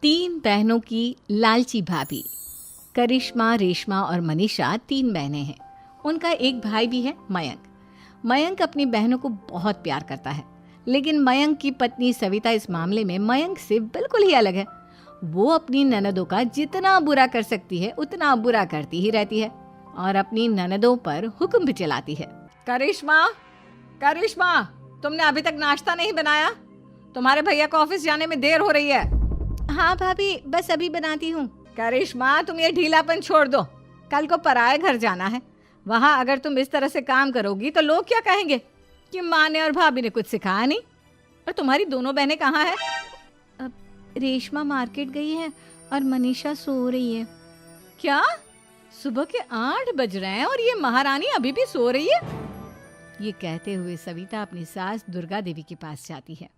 तीन बहनों की लालची भाभी। करिश्मा, रेशमा और मनीषा तीन बहनें हैं। उनका एक भाई भी है, मयंक। मयंक अपनी बहनों को बहुत प्यार करता है, लेकिन मयंक की पत्नी सविता इस मामले में मयंक से बिल्कुल ही अलग है। वो अपनी ननदों का जितना बुरा कर सकती है उतना बुरा करती ही रहती है और अपनी ननदों पर हुक्म भी चलाती है। करिश्मा, करिश्मा, तुमने अभी तक नाश्ता नहीं बनाया? तुम्हारे भैया को ऑफिस जाने में देर हो रही है। हाँ भाभी, बस अभी बनाती हूँ। करिश्मा, तुम ये ढीलापन छोड़ दो। कल को पराये घर जाना है। वहाँ अगर तुम इस तरह से काम करोगी तो लोग क्या कहेंगे कि माँ ने और भाभी ने कुछ सिखाया नहीं। और तुम्हारी दोनों बहनें कहाँ हैं? अब रेशमा मार्केट गई है और मनीषा सो रही है। क्या? सुबह के 8 बज रहे हैं और ये महारानी अभी भी सो रही है? ये कहते हुए सविता अपनी सास दुर्गा देवी के पास जाती है।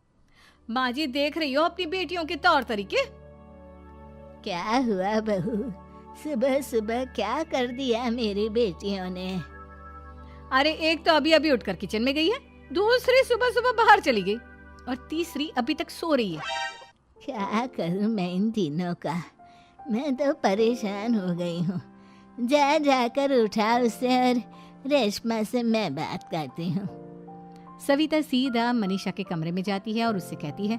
माँ जी, देख रही हो अपनी बेटियों के तौर तरीके? क्या हुआ बहू, सुबह सुबह क्या कर दिया मेरी बेटियों ने? अरे एक तो अभी अभी उठकर किचन में गई है, दूसरी सुबह सुबह बाहर चली गई और तीसरी अभी तक सो रही है। क्या करूं मैं इन तीनों का? मैं तो परेशान हो गई हूँ। जा जाकर उठा उसे और रेशमा से मैं बात करती हूँ। सविता सीधा मनीषा के कमरे में जाती है और उससे कहती है,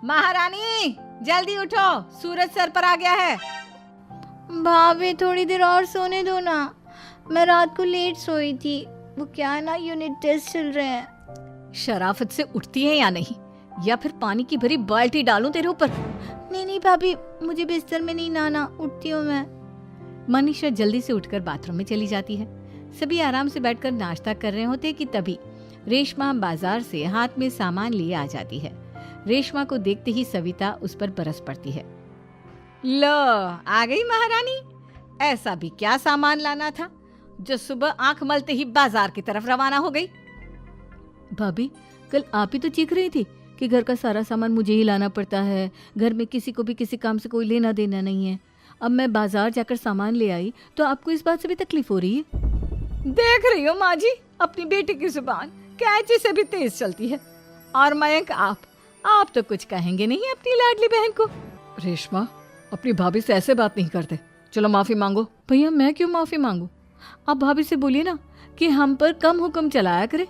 महारानी जल्दी उठो, सूरज सर पर आ गया है। भाभी थोड़ी देर और सोने दो ना, मैं रात को लेट सोई थी। वो क्या ना, यूनिट टेस्ट चल रहे हैं। शराफत से उठती है या नहीं, या फिर पानी की भरी बाल्टी डालूं तेरे ऊपर? नहीं भाभी, मुझे बिस्तर में नहीं नहाना, उठती हूँ मैं। मनीषा जल्दी से उठकर बाथरूम में चली जाती है। सभी आराम से बैठकर नाश्ता कर रहे होते कि तभी रेशमा बाजार से हाथ में सामान लिए आ जाती है। रेशमा को देखते ही सविता उस पर बरस पड़ती है। लो, आ गई महारानी। ऐसा भी क्या सामान लाना था जो सुबह आंख मलते ही बाजार की तरफ रवाना हो गई? भाभी, कल आप ही तो चीख रही थी कि घर का सारा सामान मुझे ही लाना पड़ता है, घर में किसी को भी किसी काम से कोई लेना देना नहीं है। अब मैं बाजार जाकर सामान ले आई तो आपको इस बात से भी तकलीफ हो रही है? देख रही हो माँ जी, अपनी बेटी की जुबान कैंची से भी तेज चलती है। और मयंक, आप तो कुछ कहेंगे नहीं अपनी लाडली बहन को। रेशमा, अपनी भाभी से ऐसे बात नहीं करते। चलो माफी मांगो। भैया, मैं क्यों माफी मांगू? आप भाभी से बोलिए ना कि हम पर कम हुक्म चलाया करे।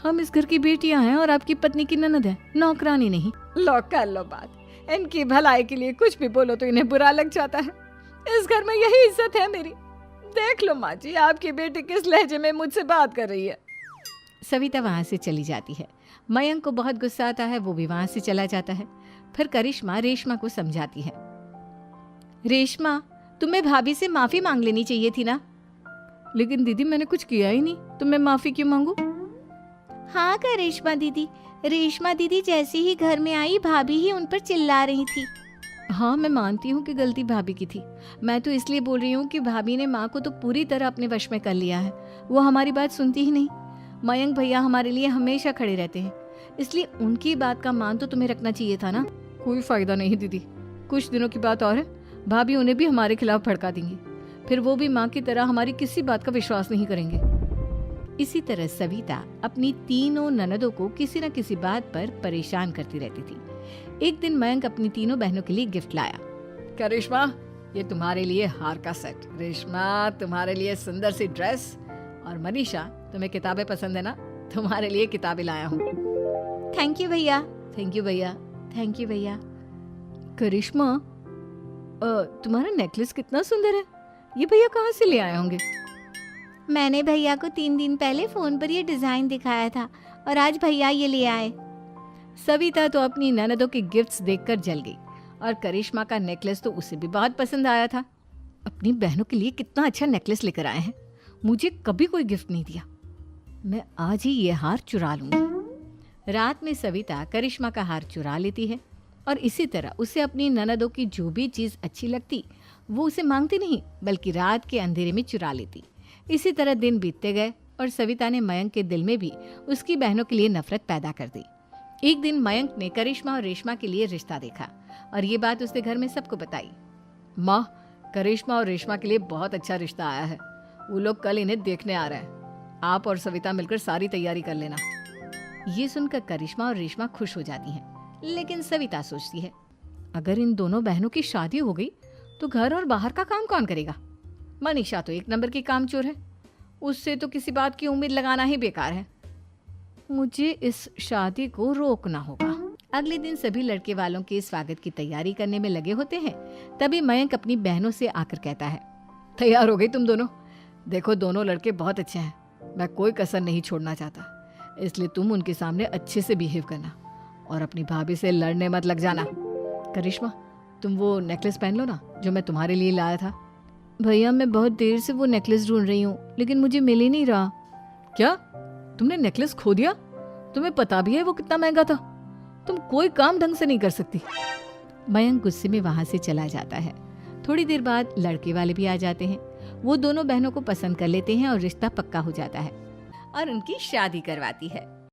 हम इस घर की बेटियां हैं और आपकी पत्नी की ननद है, नौकरानी नहीं। लो कर लो बात। इनकी भलाई के लिए कुछ भी बोलो तो इन्हें बुरा लग जाता है। इस घर में यही इज्जत है मेरी। देख लो माँ जी, आपकी बेटी किस लहजे में मुझसे बात कर रही है। सविता वहां से चली जाती है। मयंक को बहुत गुस्सा आता है, वो भी वहां से चला जाता है। फिर करिश्मा रेशमा को समझाती है, रेशमा, तुम्हें भाभी से माफी मांग लेनी चाहिए थी ना। लेकिन दीदी, मैंने कुछ किया ही नहीं, तो मैं माफी क्यों मांगू? हाँ करिश्मा दीदी, रेशमा दीदी जैसे ही घर में आई भाभी ही उन पर चिल्ला रही थी। हाँ, मैं मानती हूँ कि गलती भाभी की थी। मैं तो इसलिए बोल रही हूँ कि भाभी ने माँ को तो पूरी तरह अपने वश में कर लिया है। वो हमारी बात सुनती ही नहीं। मयंक भैया हमारे लिए हमेशा खड़े रहते हैं, इसलिए उनकी बात का मान तो तुम्हें रखना चाहिए था ना। कोई फायदा नहीं दीदी, कुछ दिनों की बात और है, भाभी उन्हें भी हमारे खिलाफ भड़का देंगी। फिर वो भी माँ की तरह हमारी किसी बात का विश्वास नहीं करेंगे। इसी तरह सविता अपनी तीनों ननदों को किसी न किसी बात पर परेशान करती रहती थी। एक दिन मयंक अपनी तीनों बहनों के लिए गिफ्ट लाया। क्या रेशमा, ये तुम्हारे लिए हार का सेट। रेशमा, तुम्हारे लिए सुंदर सी ड्रेस। और मनीषा, तुम्हें किताबें पसंद है ना, तुम्हारे लिए किताबें लाया हूँ। थैंक यू भैया। थैंक यू भैया। थैंक यू भैया। करिश्मा, तुम्हारा नेकलेस कितना सुंदर है, ये भैया कहाँ से ले आए होंगे? मैंने भैया को 3 दिन पहले फोन पर ये डिजाइन दिखाया था और आज भैया ये ले आए। सविता तो अपनी ननदों के गिफ्ट्स देखकर जल गई और करिश्मा का नेकलेस तो उसे भी बहुत पसंद आया था। अपनी बहनों के लिए कितना अच्छा नेकलेस लेकर आए हैं, मुझे कभी कोई गिफ्ट नहीं दिया। मैं आज ही ये हार चुरा लूंगी। रात में सविता करिश्मा का हार चुरा लेती है और इसी तरह उसे अपनी ननदों की जो भी चीज़ अच्छी लगती वो उसे मांगती नहीं, बल्कि रात के अंधेरे में चुरा लेती। इसी तरह दिन बीतते गए और सविता ने मयंक के दिल में भी उसकी बहनों के लिए नफरत पैदा कर दी। एक दिन मयंक ने करिश्मा और रेशमा के लिए रिश्ता देखा और ये बात उसने घर में सबको बताई। माँ, करिश्मा और रेशमा के लिए बहुत अच्छा रिश्ता आया है। वो लोग कल इन्हें देखने आ रहे हैं। आप और सविता मिलकर सारी तैयारी कर लेना। ये सुनकर करिश्मा और रेशमा खुश हो जाती हैं, लेकिन सविता सोचती है, अगर इन दोनों बहनों की शादी हो गई तो घर और बाहर का काम कौन करेगा? मनीषा तो एक नंबर की कामचोर है, उससे तो किसी बात की उम्मीद लगाना ही बेकार है। मुझे इस शादी को रोकना होगा। अगले दिन सभी लड़के वालों के स्वागत की तैयारी करने में लगे होते हैं। तभी मयंक अपनी बहनों से आकर कहता है, तैयार हो गई तुम दोनों? देखो दोनों लड़के बहुत अच्छे हैं, मैं कोई कसर नहीं छोड़ना चाहता, इसलिए तुम उनके सामने अच्छे से बिहेव करना और अपनी भाभी से लड़ने मत लग जाना। करिश्मा, तुम वो नेकलेस पहन लो ना जो मैं तुम्हारे लिए लाया था। भैया मैं बहुत देर से वो नेकलेस ढूंढ रही हूँ, लेकिन मुझे मिल ही नहीं रहा। क्या तुमने नेकलेस खो दिया? तुम्हें पता भी है वो कितना महंगा था? तुम कोई काम ढंग से नहीं कर सकती। मयंक गुस्से में वहां से चला जाता है। थोड़ी देर बाद लड़के वाले भी आ जाते हैं। वो दोनों बहनों को पसंद कर लेते हैं और रिश्ता पक्का हो जाता है और उनकी शादी करवाती है।